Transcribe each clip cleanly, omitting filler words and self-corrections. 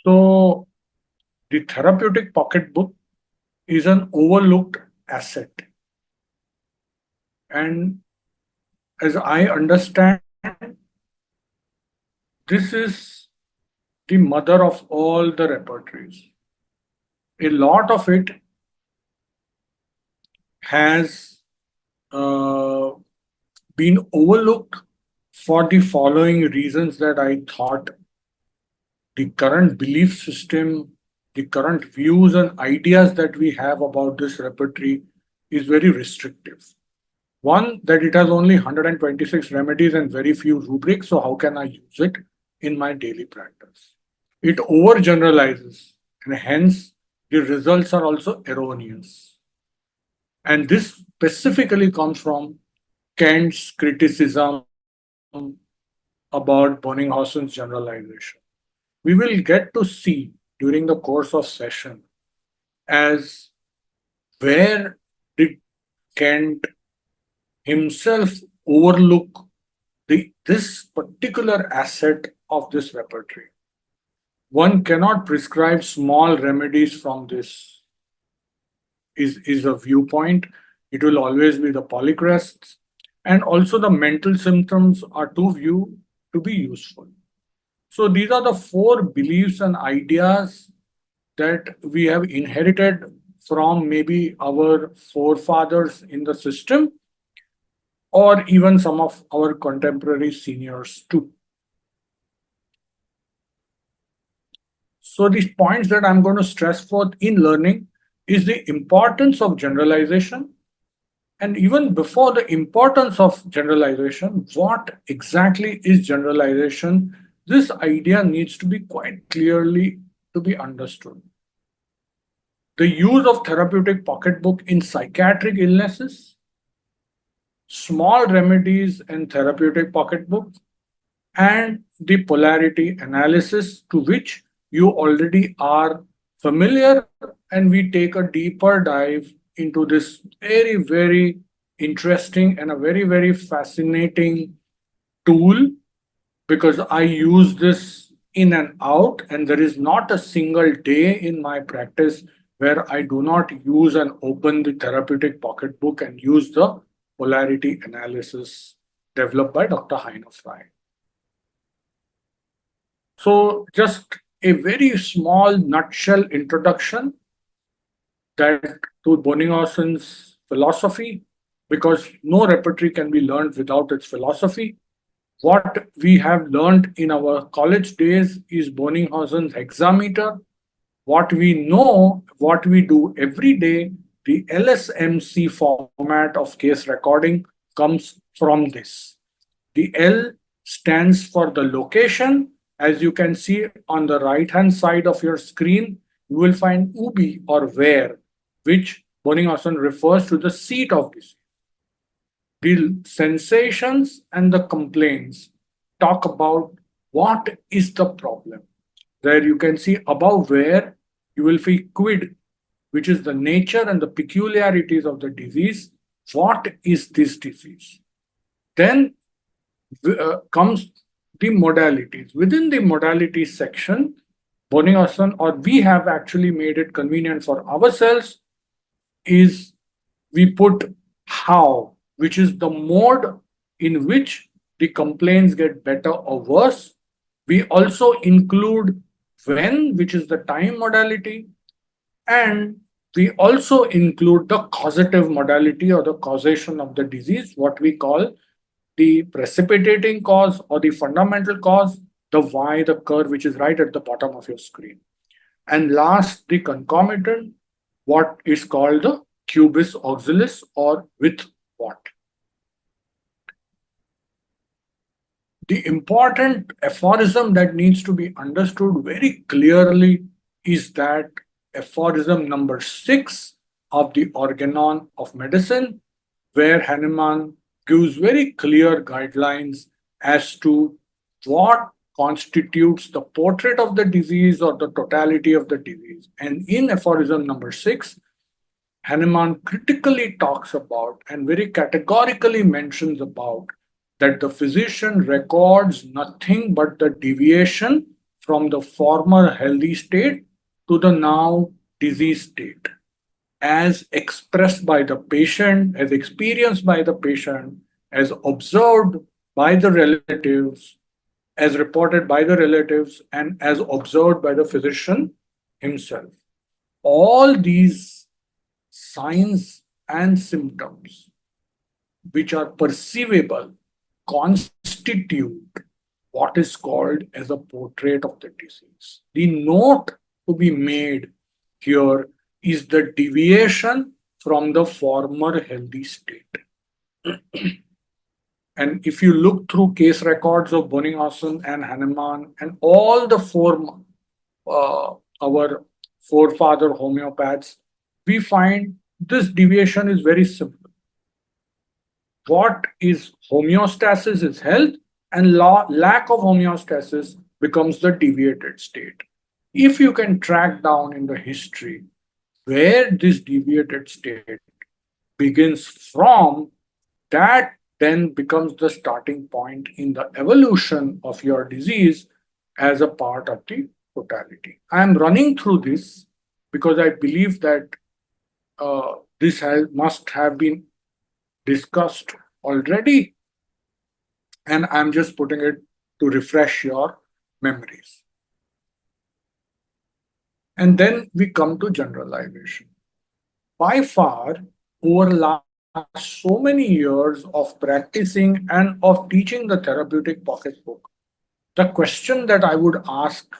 So the therapeutic pocketbook is an overlooked asset. And as I understand, this is the mother of all the repertories. A lot of it has uh, been overlooked for the following reasons that I thought the current belief system, the current views and ideas that we have about this repertory is very restrictive. One, that it has only 126 remedies and very few rubrics, so how can I use it in my daily practice? It overgeneralizes, and hence the results are also erroneous. And this specifically comes from Kant's criticism about Boenninghausen's generalization. We will get to see during the course of session as where did Kant himself overlook this particular asset of this repertory. One cannot prescribe small remedies from this is a viewpoint. It will always be the polycrests, and also the mental symptoms are too few to be useful. So these are the four beliefs and ideas that we have inherited from maybe our forefathers in the system or even some of our contemporary seniors too. So these points that I'm going to stress forth in learning is the importance of generalization. And even before the importance of generalization, what exactly is generalization? This idea needs to be quite clearly to be understood. The use of therapeutic pocketbook in psychiatric illnesses, small remedies and therapeutic pocketbook, and the polarity analysis to which you already are familiar, and we take a deeper dive into this very, very interesting and a very, very fascinating tool because I use this in and out, and there is not a single day in my practice where I do not use and open the therapeutic pocketbook and use the polarity analysis developed by Dr. Heine Fry. So, just a very small nutshell introduction that to Boenninghausen's philosophy, because no repertory can be learned without its philosophy. What we have learned in our college days is Boenninghausen's hexameter. What we know, what we do every day, the LSMC format of case recording comes from this. The L stands for the location. As you can see on the right hand side of your screen, you will find ubi or where, which Boenninghausen refers to the seat of disease. The sensations and the complaints talk about what is the problem. There you can see above where you will see quid, which is the nature and the peculiarities of the disease. What is this disease? Then comes the modalities. Within the modalities section, Boenninghausen, or we have actually made it convenient for ourselves, is we put how, which is the mode in which the complaints get better or worse. We also include when, which is the time modality, and we also include the causative modality or the causation of the disease, what we call the precipitating cause or the fundamental cause, the Y, the curve, which is right at the bottom of your screen. And last, the concomitant, what is called the cubis auxilis or with what. The important aphorism that needs to be understood very clearly is that aphorism number 6 of the Organon of Medicine, where Hahnemann gives very clear guidelines as to what constitutes the portrait of the disease or the totality of the disease. And in aphorism number 6, Hahnemann critically talks about and very categorically mentions about that the physician records nothing but the deviation from the former healthy state to the now disease state, as expressed by the patient, as experienced by the patient, as observed by the relatives, as reported by the relatives, and as observed by the physician himself. All these signs and symptoms, which are perceivable, constitute what is called as a portrait of the disease. The note to be made here is the deviation from the former healthy state. And if you look through case records of Boenninghausen and Hahnemann and all the our forefather homeopaths, we find this deviation is very simple. What is homeostasis is health, and lack of homeostasis becomes the deviated state. If you can track down in the history where this deviated state begins from, that then becomes the starting point in the evolution of your disease as a part of the totality. I am running through this because I believe that this must have been discussed already, and I'm just putting it to refresh your memories. And then we come to generalization. By far, over last so many years of practicing and of teaching the therapeutic pocketbook, the question that I would ask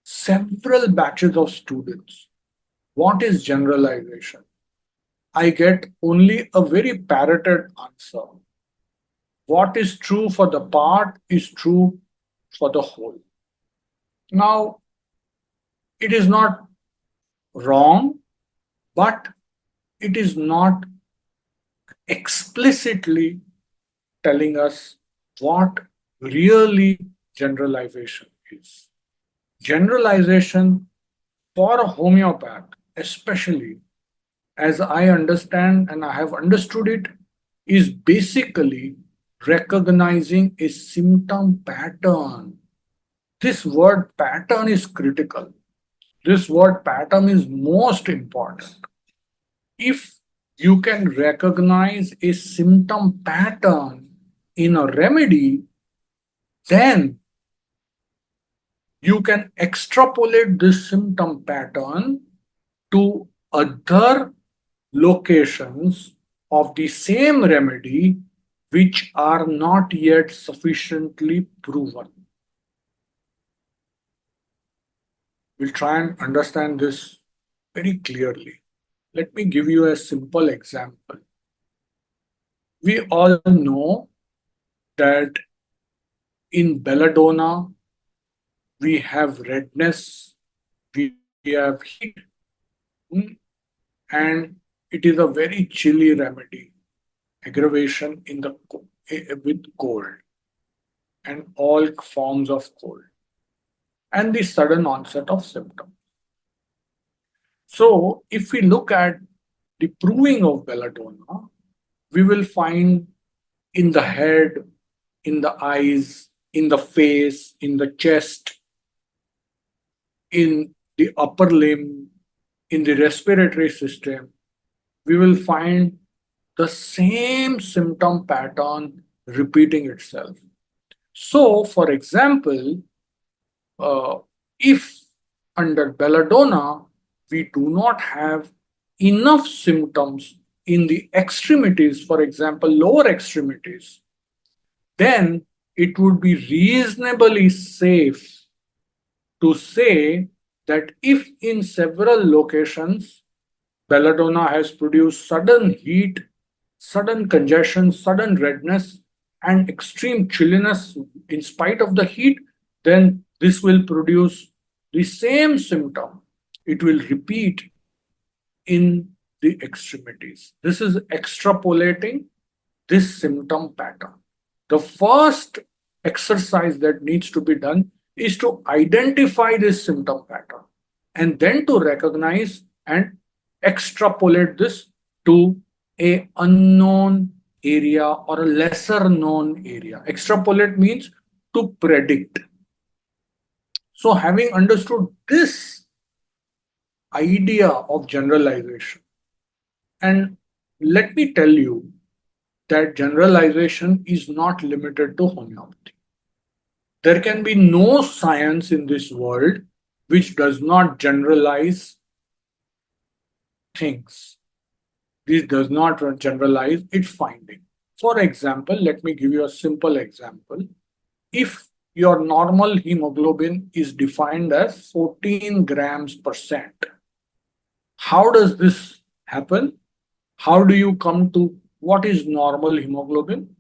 several batches of students, what is generalization? I get only a very parroted answer. What is true for the part is true for the whole. Now, it is not wrong, but it is not explicitly telling us what really generalization is. Generalization for a homeopath, especially as I understand and I have understood it, is basically recognizing a symptom pattern. This word pattern is critical. This word pattern is most important. If you can recognize a symptom pattern in a remedy, then you can extrapolate this symptom pattern to other locations of the same remedy which are not yet sufficiently proven. We'll try and understand this very clearly. Let me give you a simple example. We all know that in belladonna, we have redness, we have heat, and it is a very chilly remedy, aggravation in the with cold and all forms of cold, and the sudden onset of symptoms. So, if we look at the proving of belladonna, we will find in the head, in the eyes, in the face, in the chest, in the upper limb, in the respiratory system, we will find the same symptom pattern repeating itself. So, for example, if under belladonna, we do not have enough symptoms in the extremities, for example, lower extremities, then it would be reasonably safe to say that if in several locations belladonna has produced sudden heat, sudden congestion, sudden redness, and extreme chilliness in spite of the heat, then this will produce the same symptom. It will repeat in the extremities. This is extrapolating this symptom pattern. The first exercise that needs to be done is to identify this symptom pattern and then to recognize and extrapolate this to a unknown area or a lesser known area. Extrapolate means to predict. So having understood this idea of generalization, and let me tell you that generalization is not limited to homeopathy. There can be no science in this world which does not generalize things. This does not generalize its finding. For example, let me give you a simple example. If your normal hemoglobin is defined as 14 grams per cent, how does this happen? How do you come to what is normal hemoglobin?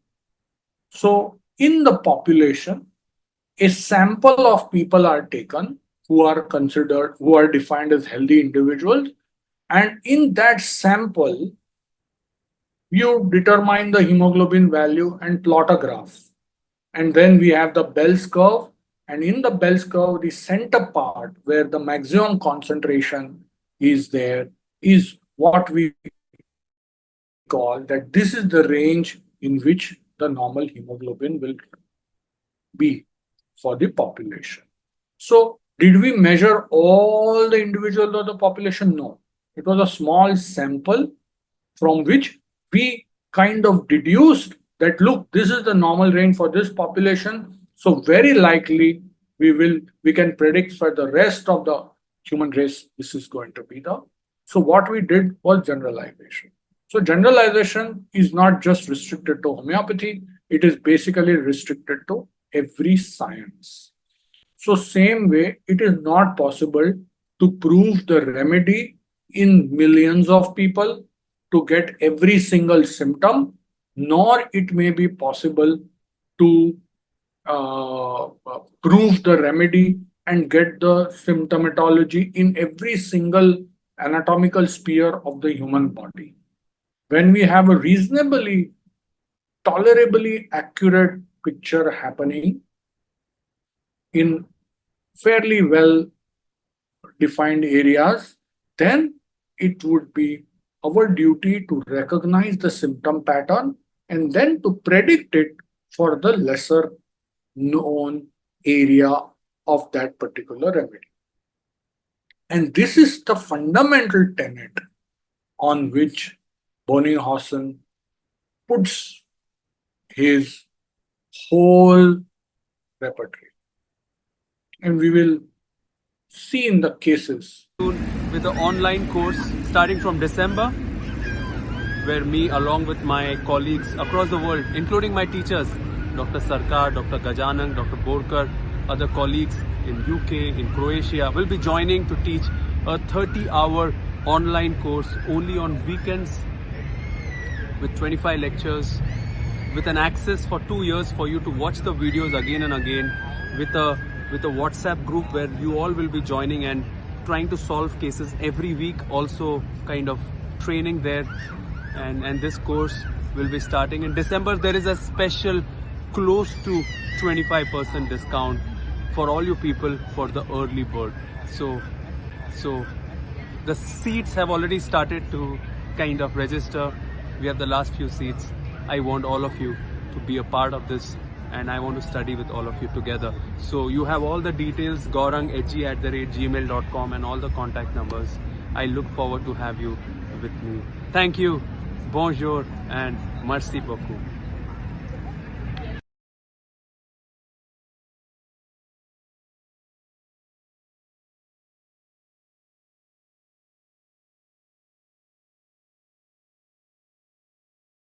So, in the population, a sample of people are taken who are defined as healthy individuals, and in that sample, you determine the hemoglobin value and plot a graph. And then we have the Bell's curve. And in the Bell's curve, the center part where the maximum concentration is there is what we call that this is the range in which the normal hemoglobin will be for the population. So, did we measure all the individuals of the population? No. It was a small sample from which we kind of deduced that look, this is the normal range for this population. So very likely we can predict for the rest of the human race this is going to be the. So what we did was generalization. So generalization is not just restricted to homeopathy, it is basically restricted to every science. So same way, it is not possible to prove the remedy in millions of people to get every single symptom, nor it may be possible to prove the remedy and get the symptomatology in every single anatomical sphere of the human body. When we have a reasonably, tolerably accurate picture happening in fairly well defined areas, then it would be our duty to recognize the symptom pattern and then to predict it for the lesser known area of that particular remedy. And this is the fundamental tenet on which Boenninghausen puts his whole repertoire. And we will see in the cases. With the online course starting from December, where me along with my colleagues across the world, including my teachers, Dr. Sarkar, Dr. Gajanan, Dr. Borkar, other colleagues in UK, in Croatia, will be joining to teach a 30-hour online course only on weekends with 25 lectures, with an access for 2 years for you to watch the videos again and again, with a WhatsApp group where you all will be joining and trying to solve cases every week, also kind of training there. And this course will be starting in December. There is a special close to 25% discount for all you people for the early bird. So the seats have already started to kind of register. We have the last few seats. I want all of you to be a part of this, and I want to study with all of you together. So you have all the details, gaurang@gmail.com, and all the contact numbers. I look forward to have you with me. Thank you, bonjour, and merci beaucoup.